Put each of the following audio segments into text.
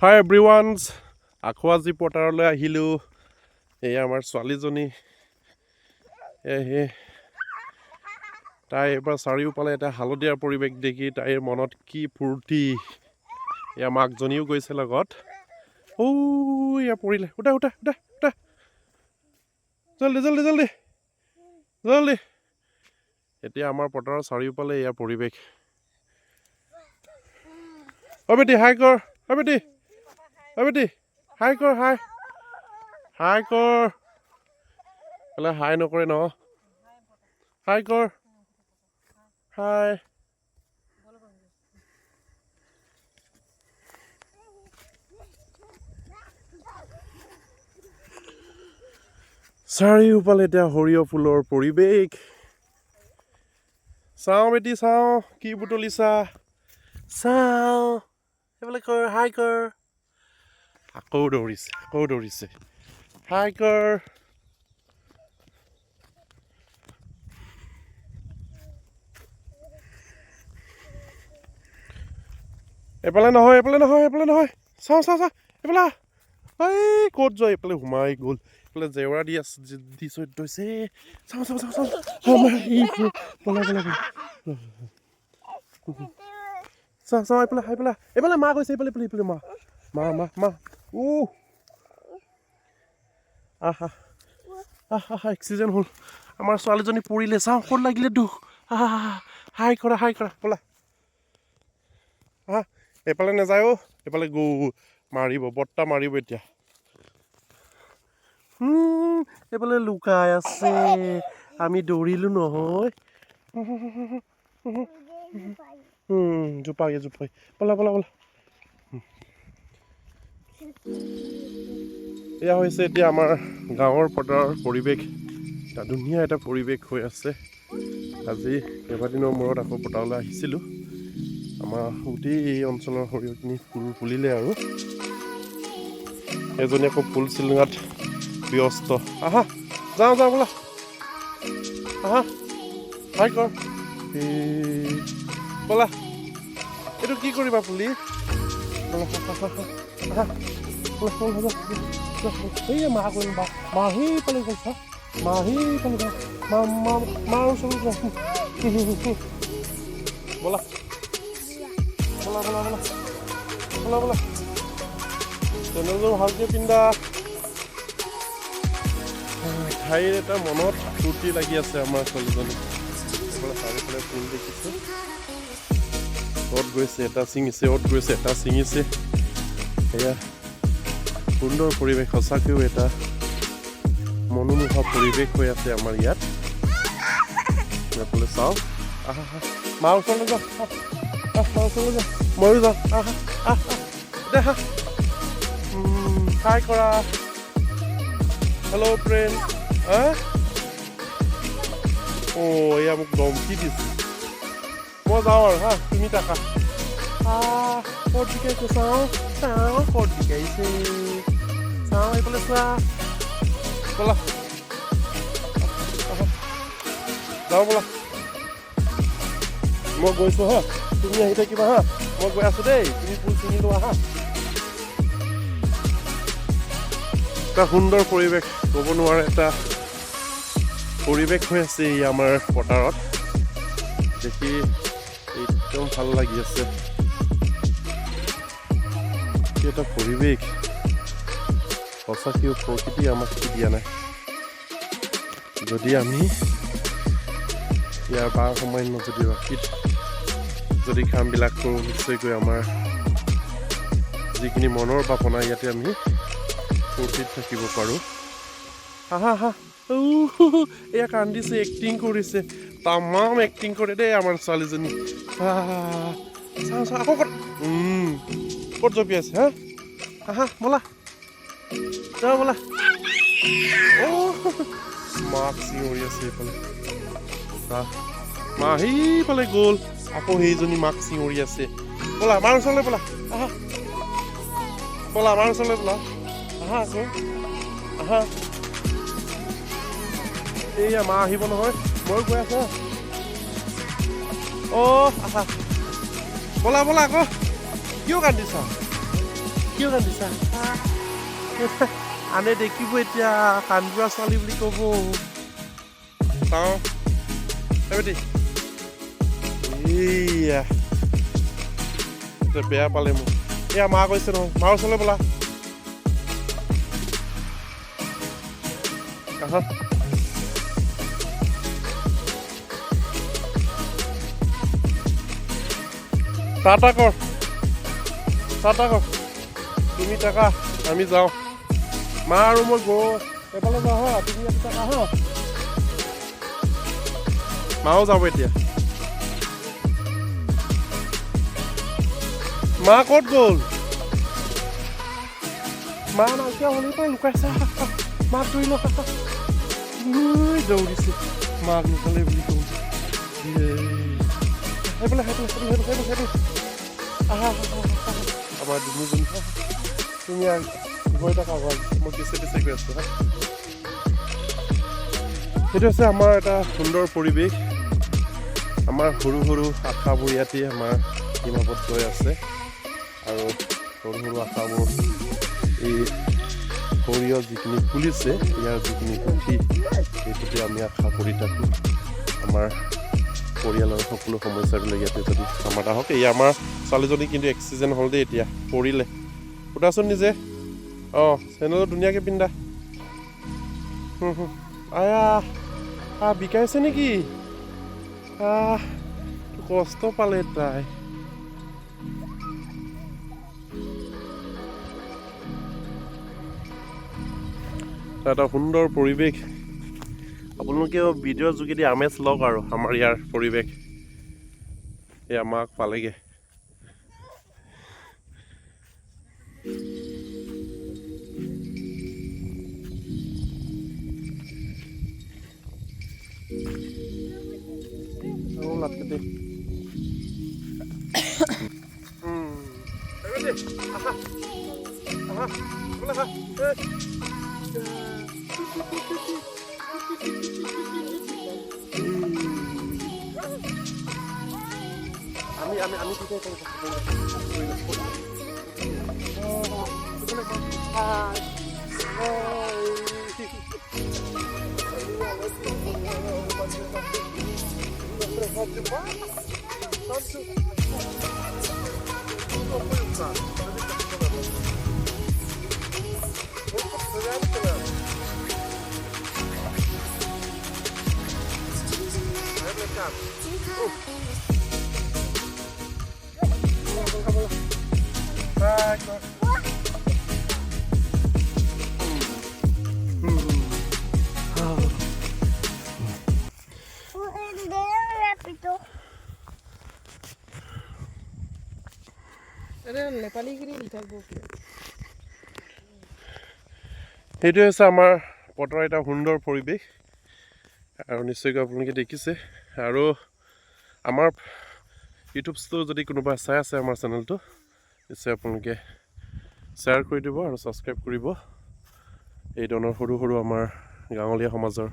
হাই এভৰিৱানছ, আকৌ আজি পথাৰলৈ আহিলোঁ। এয়া আমাৰ ছোৱালীজনী, তাই এবাৰ চাৰিওফালে এটা হালধীয়া পৰিৱেশ দেখি তাইৰ মনত কি ফূৰ্তি। এয়া মাকজনীও গৈছে লগত। এয়া পৰিলে, উঠা উঠা উঠা উঠা, জল্দি জল্দি জল্দি জল্দি। এতিয়া আমাৰ পথাৰৰ চাৰিওফালে এয়া পৰিৱেশ। বেটি হাই কৰ, বেটি বেটি হাই কৰ, হাই হাই কৰ। বোলে হাই নকৰে ন, হাই কৰ, হাই। চাৰিওফালে এতিয়া সৰিয়হ ফুলৰ পৰিৱেশ। চাওঁ বেটি চাওঁ, কি বুটলিছা চাওঁ। সেইফালে কৰ, হাই কৰ। আকৌ দৌৰিছে হাই কৰ। এইফালে নহয় চাওঁ এইফালে এই ক'ত যোৱা, এইফালে সোমাই গ'ল। এইফালে জেওৰা দি থৈছে। চাওঁ এইফালে মা গৈছে, এইফালে মা এক্সিডেণ্ট হ'ল। আমাৰ ছোৱালীজনী পৰিলে, চাওঁ ক'ত লাগিলে দুখ। হাই কৰা ব'লা। এইফালে নাযায় অ', এইফালে মাৰিব, বৰ্তা মাৰিব এতিয়া। এইফালে লুকাই আছে, আমি দৌৰিলো নহয়। জোপাই ব'লা। এয়া হৈছে এতিয়া আমাৰ গাঁৱৰ পথাৰৰ পৰিৱেশ। এটা ধুনীয়া এটা পৰিৱেশ হৈ আছে। আজি কেইবাদিনৰ মূৰত আকৌ পথাৰলৈ আহিছিলোঁ। আমাৰ গোটেই এই অঞ্চলৰ সৰিয়হখিনি ফুলিলে আৰু এজনী আকৌ ফুল চিলঙাত ব্যস্ত। যাওঁ ব'লা, হাই কৰ। ব'লা, এইটো কি কৰিবা পুলি? এই মাৰ ওচৰত ব'লা চেনেলযোৰ ভালকৈ পিন্ধা। ঠাইৰ এটা মনত ফূৰ্তি লাগি আছে আমাৰ ছোৱালীজনী। চাৰিওফালে ফুল দেখিছোঁ, অ'ত গৈছে এটা ছিঙিছে, সেয়া সুন্দৰ পৰিৱেশ। সঁচাকৈও এটা মনোমোহা পৰিৱেশ হৈ আছে আমাৰ ইয়াত। এইফালে চাওঁ, মাৰ ওচৰলৈ যাওঁ, ময়ো যাওঁ। হাই কৰা, হেল্ল' ফ্ৰেণ্ড। এয়া মোক ধমকি দিছে। মই যাওঁ আৰু তুমি থাকা। ক'ত জিকাইছে চাওঁ, ক'ত জিকাইছে চাওঁ। এইফালে চোৱা, ব'লা যাওঁ ব'লা। মই গৈছোঁ তুমি আহি থাকিবা মই গৈ আছোঁ দেই। তুমি ফুল চিঙি লোৱা এটা সুন্দৰ পৰিৱেশ, ক'ব নোৱাৰে এটা পৰিৱেশ হৈ আছে এই আমাৰ পথাৰত। দেখি একদম ভাল লাগি আছে। এটা পৰিৱেশ সঁচাকৈও প্ৰকৃতি আমাক কি দিয়া নাই। যদি আমি ইয়াৰ বাৰ সামান্য যদি ৰাখি যদি কামবিলাক কৰোঁ, নিশ্চয়কৈ আমাৰ যিখিনি মনৰ বাসনা ইয়াতে আমি ফূৰ্তিত থাকিব পাৰোঁ। এয়া কান্দিছে, এক্টিং কৰিছে, তামাম এক্টিং কৰে দেই আমাৰ ছোৱালীজনী। চাওঁ আকৌ ক'ত জঁপিয়াইছে ব'লা যাওঁ ব'লা। মাক চিঞৰি আছে এইফালে, মা সেইফালে গ'ল। আকৌ সেইজনী মাক চিঞৰি আছে। ব'লা মাৰ ওচৰলৈ ব'লা, মাৰ ওচৰলৈ ব'লা। আকৌ এইয়া মা আহিব নহয়, ময়ো গৈ আছো। ব'লা আকৌ কিয় কান্দিছা? কিয় কান্দিছা আনে দেখিব এতিয়া কান্দোৱা ছোৱালী বুলি ক'ব চাওঁ এইয়া বেয়া পালে মোক এয়া মা কৈছে নহয় মাৰ ওচৰলৈ ব'লা আহা টাটা কৰ তুমি টাকা আমি যাওঁ মা আৰু মই গৈ এফালে যাওঁ হা তুমি টাকা হা মাও যাব এতিয়া মা ক'ত গ'ল মা নাইকিয়া হ'লেই পাই লুকাইছা মাক ধৰি লওক দৌৰিছে মাক নুখালে বুলি কওঁ সেইফালে আহা আমাৰ দুজনী তুমি গৈ থাকা মই পিছে গৈ আছোঁ হা সেইটো হৈছে আমাৰ এটা সুন্দৰ পৰিৱেশ আমাৰ সৰু সৰু আশাবোৰ ইয়াতে আমাৰ সীমাবদ্ধ হৈ আছে আৰু সৰু সৰু আশাবোৰ এই সৰিয়হ যিখিনি ফুলিছে ইয়াৰ যিখিনি গুঠি সেইটোতে আমি আশা কৰি থাকোঁ আমাৰ পৰিয়ালৰ সকলো সমস্যাবিলাক ইয়াতে যদি সমাধা হওক এই আমাৰ ছোৱালীজনী কিন্তু এক্সিডেণ্ট হ'ল দেই এতিয়া পৰিলে উঠাচোন নিজে অঁ চেনেলত ধুনীয়াকৈ পিন্ধা আয়া বিকাইছে নেকি কষ্ট পালে তাই এটা সুন্দৰ পৰিৱেশ আপোনালোকেও ভিডিঅ'ৰ যোগেদি আমেজ লওক আৰু আমাৰ ইয়াৰ পৰিৱেশ এই আমাক পালেগৈ আমি সেইটো হৈছে আমাৰ পথৰ এটা সুন্দৰ পৰিৱেশ আৰু নিশ্চয়কৈ আপোনালোকে দেখিছে আৰু আমাৰ ইউটিউবটো যদি কোনোবা চাই আছে আমাৰ চেনেলটো নিশ্চয় আপোনালোকে শ্বেয়াৰ কৰি দিব আৰু ছাবস্ক্ৰাইব কৰিব এই ধৰণৰ সৰু সৰু আমাৰ গাঁৱলীয়া সমাজৰ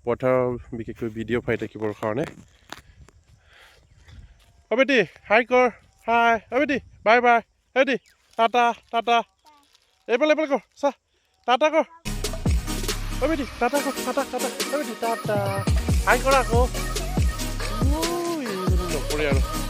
পথাৰৰ বিশেষকৈ ভিডিঅ' পাই থাকিবৰ কাৰণে বেটি হাই কৰ হাই বেটি বাই বাই বেটি টাটা এইফালে কৰ চা টাটা কৰ বেটি টাটা কৰ টাটা বেটি টাটা হাই কৰা আকৌ নকৰে আৰু